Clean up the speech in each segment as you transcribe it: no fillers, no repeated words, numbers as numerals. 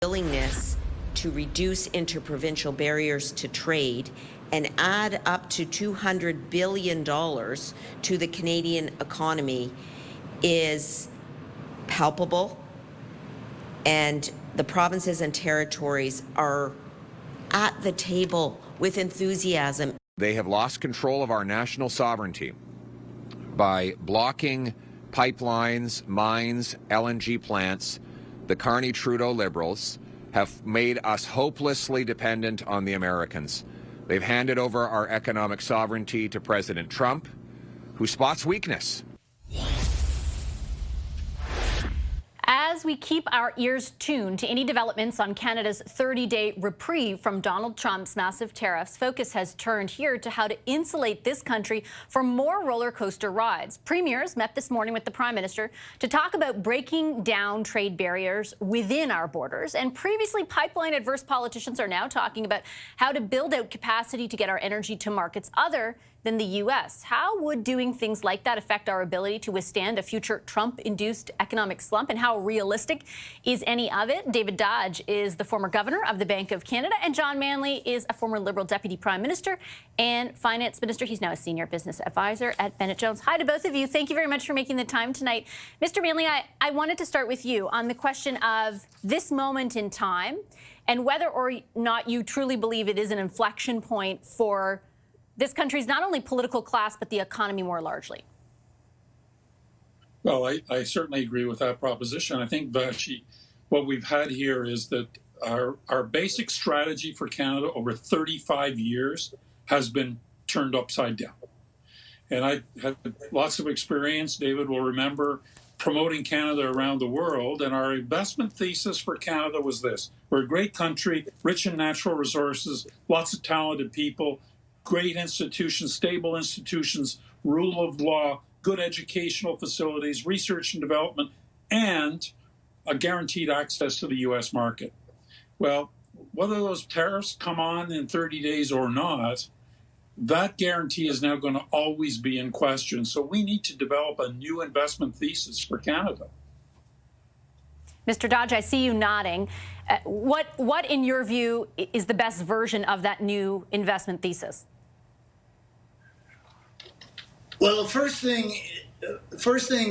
willingness to reduce interprovincial barriers to trade and add up to $200 billion to the Canadian economy is palpable, and the provinces and territories are at the table with enthusiasm. They have lost control of our national sovereignty by blocking pipelines, mines, LNG plants. The Carney-Trudeau Liberals have made us hopelessly dependent on the Americans. They've handed over our economic sovereignty to President Trump, who spots weakness. As we keep our ears tuned to any developments on Canada's 30-day reprieve from Donald Trump's massive tariffs, focus has turned here to how to insulate this country from more roller coaster rides. Premiers met this morning with the Prime Minister to talk about breaking down trade barriers within our borders. And previously pipeline-adverse politicians are now talking about how to build out capacity to get our energy to markets other than the U.S. How would doing things like that affect our ability to withstand a future Trump-induced economic slump, and how realistic is any of it? David Dodge is the former governor of the Bank of Canada, and John Manley is a former Liberal Deputy Prime Minister and Finance Minister. He's now a senior business advisor at Bennett Jones. Hi to both of you. Thank you very much for making the time tonight. Mr. Manley, I wanted to start with you on the question of this moment in time and whether or not you truly believe it is an inflection point for this country's not only political class, but the economy more largely. Well, I certainly agree with that proposition. I think, Vassy, what we've had here is that our basic strategy for Canada over 35 years has been turned upside down. And I had lots of experience, David will remember, promoting Canada around the world. And our investment thesis for Canada was this: we're a great country, rich in natural resources, lots of talented people, great institutions, stable institutions, rule of law, good educational facilities, research and development, and a guaranteed access to the U.S. market. Well, whether those tariffs come on in 30 days or not, that guarantee is now going to always be in question. So we need to develop a new investment thesis for Canada. Mr. Dodge, I see you nodding. What, in your view, is the best version of that new investment thesis? Well, the first thing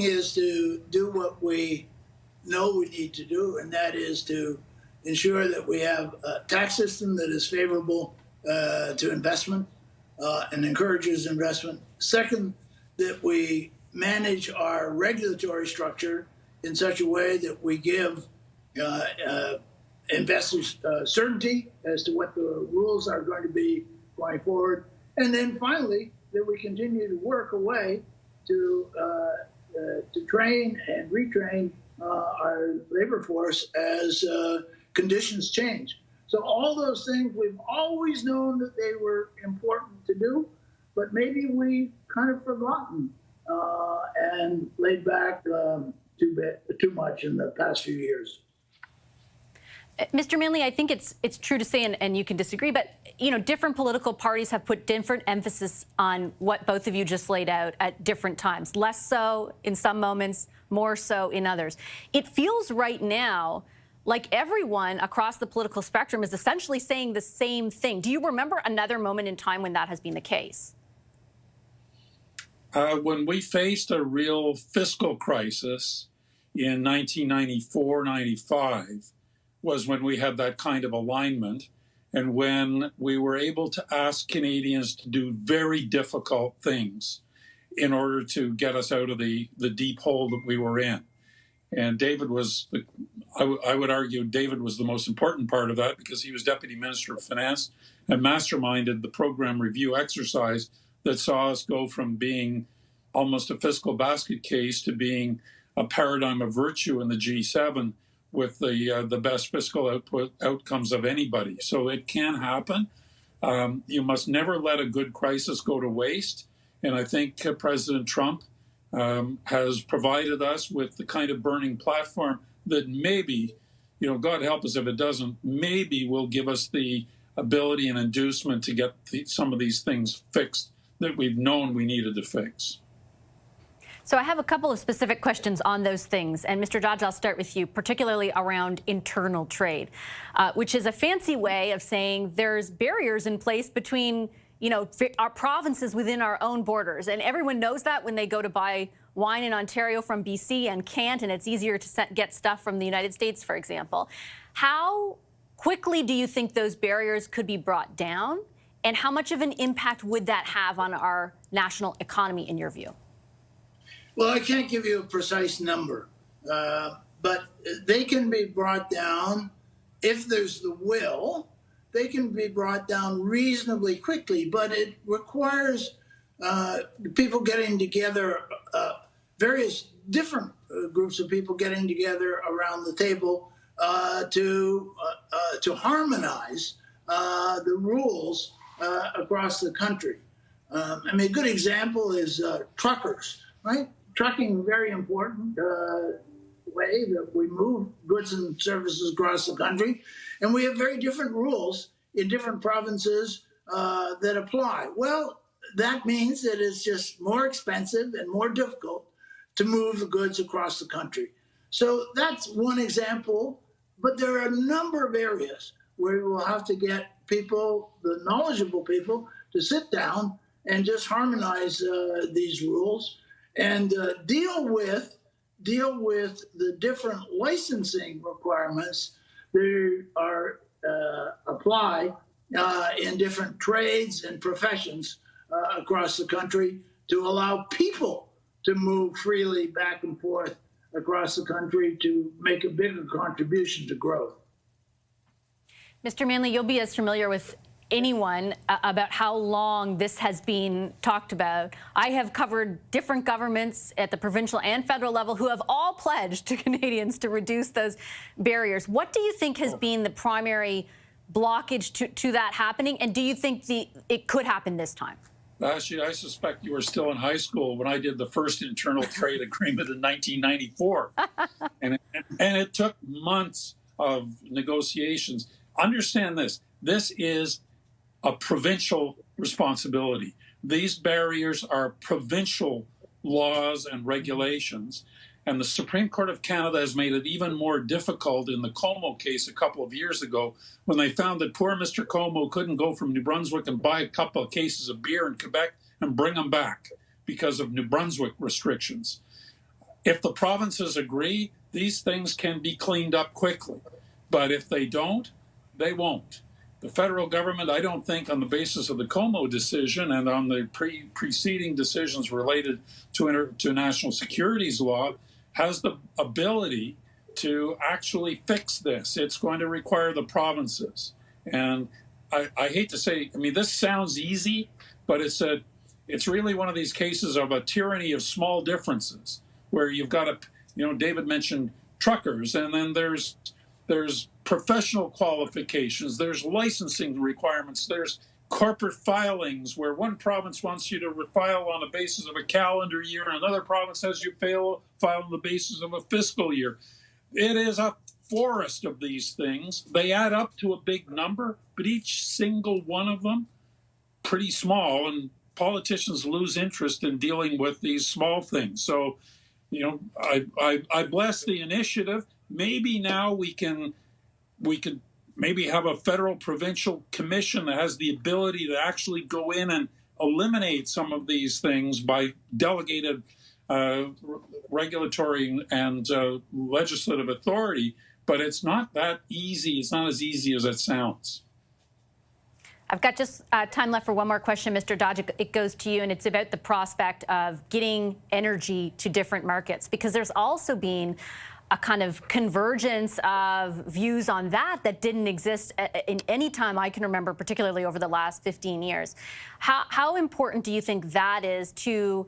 is to do what we know we need to do, and that is to ensure that we have a tax system that is favorable to investment and encourages investment. Second, that we manage our regulatory structure in such a way that we give investors certainty as to what the rules are going to be going forward. And then finally, that we continue to work away to train and retrain our labor force as conditions change. So all those things, we've always known that they were important to do, but maybe we kind of forgotten and laid back too much in the past few years. Mr. Manley, I think it's true to say, and you can disagree, but different political parties have put different emphasis on what both of you just laid out at different times. Less so in some moments, more so in others. It feels right now like everyone across the political spectrum is essentially saying the same thing. Do you remember another moment in time when that has been the case? When we faced a real fiscal crisis in 1994-95, was when we had that kind of alignment, and when we were able to ask Canadians to do very difficult things in order to get us out of the deep hole that we were in. And David was, I would argue, David was the most important part of that, because he was Deputy Minister of Finance and masterminded the program review exercise that saw us go from being almost a fiscal basket case to being a paradigm of virtue in the G7, with the best fiscal outcomes of anybody. So it can happen. You must never let a good crisis go to waste. And I think President Trump has provided us with the kind of burning platform that maybe, God help us if it doesn't, maybe will give us the ability and inducement to get some of these things fixed that we've known we needed to fix. So I have a couple of specific questions on those things. And Mr. Dodge, I'll start with you, particularly around internal trade, which is a fancy way of saying there's barriers in place between, our provinces within our own borders. And everyone knows that when they go to buy wine in Ontario from BC and can't, and it's easier to get stuff from the United States, for example. How quickly do you think those barriers could be brought down? And how much of an impact would that have on our national economy, in your view? Well, I can't give you a precise number, but they can be brought down if there's the will. They can be brought down reasonably quickly, but it requires people getting together, various different groups of people getting together around the table to harmonize the rules across the country. I mean, a good example is truckers, right? Trucking, very important way that we move goods and services across the country. And we have very different rules in different provinces that apply. Well, that means that it's just more expensive and more difficult to move the goods across the country. So that's one example, but there are a number of areas where we will have to get people, the knowledgeable people, to sit down and just harmonize these rules and deal with the different licensing requirements that are apply in different trades and professions across the country to allow people to move freely back and forth across the country to make a bigger contribution to growth. Mr. Manley, you'll be as familiar with anyone about how long this has been talked about. I have covered different governments at the provincial and federal level who have all pledged to Canadians to reduce those barriers. What do you think has been the primary blockage to that happening? And do you think it could happen this time? Actually, I suspect you were still in high school when I did the first internal trade agreement in 1994. and it took months of negotiations. Understand this. This is a provincial responsibility. These barriers are provincial laws and regulations. And the Supreme Court of Canada has made it even more difficult in the Como case a couple of years ago when they found that poor Mr. Como couldn't go from New Brunswick and buy a couple of cases of beer in Quebec and bring them back because of New Brunswick restrictions. If the provinces agree, these things can be cleaned up quickly. But if they don't, they won't. The federal government, I don't think, on the basis of the Como decision and on the preceding decisions related to national securities law, has the ability to actually fix this. It's going to require the provinces. And I hate to say, I mean, this sounds easy, but it's really one of these cases of a tyranny of small differences, where you've got David mentioned truckers, and then there's professional qualifications, there's licensing requirements, there's corporate filings where one province wants you to file on the basis of a calendar year and another province has you file on the basis of a fiscal year. It is a forest of these things. They add up to a big number, but each single one of them pretty small, and politicians lose interest in dealing with these small things. So, I bless the initiative. Maybe now we could maybe have a federal provincial commission that has the ability to actually go in and eliminate some of these things by delegated regulatory and legislative authority. But it's not that easy. It's not as easy as it sounds. I've got just time left for one more question, Mr. Dodge. It goes to you, and it's about the prospect of getting energy to different markets, because there's also been a kind of convergence of views on that didn't exist in any time I can remember, particularly over the last 15 years. How important do you think that is to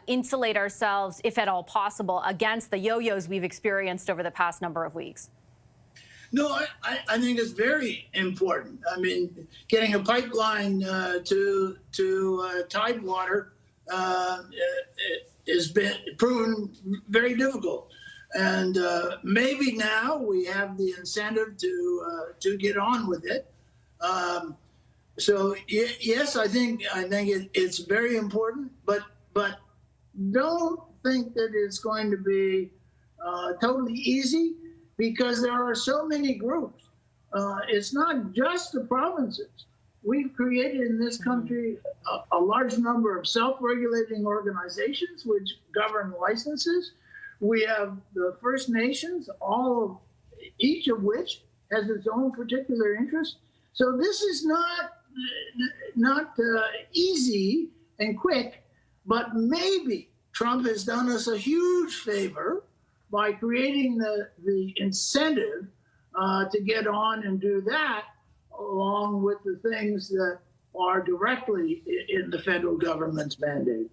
insulate ourselves, if at all possible, against the yo-yos we've experienced over the past number of weeks? No, I think it's very important. I mean, getting a pipeline to Tidewater has been proven very difficult. And maybe now we have the incentive to get on with it. So yes, I think it's very important. But don't think that it's going to be totally easy because there are so many groups. It's not just the provinces. We've created in this country a large number of self-regulating organizations which govern licenses. We have the First Nations, each of which has its own particular interest. So this is not easy and quick, but maybe Trump has done us a huge favor by creating the incentive to get on and do that, along with the things that are directly in the federal government's mandate.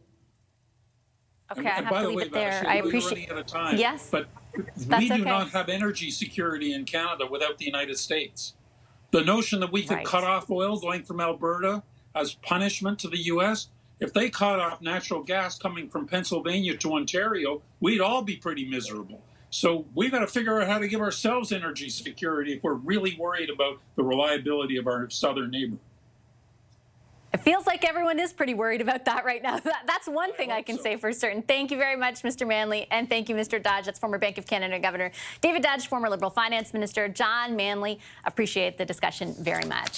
Okay, I have by to the leave way, it there. Vassy, I we're appreciate. running out of time. Yes, but that's we do okay. not have energy security in Canada without the United States. The notion that we could Right. cut off oil going from Alberta as punishment to the U.S., if they cut off natural gas coming from Pennsylvania to Ontario, we'd all be pretty miserable. So we've got to figure out how to give ourselves energy security if we're really worried about the reliability of our southern neighbor. It feels like everyone is pretty worried about that right now. That's one thing I can so. say for certain. Thank you very much, Mr. Manley, and thank you, Mr. Dodge. That's former Bank of Canada Governor David Dodge, former Liberal Finance Minister John Manley. Appreciate the discussion very much.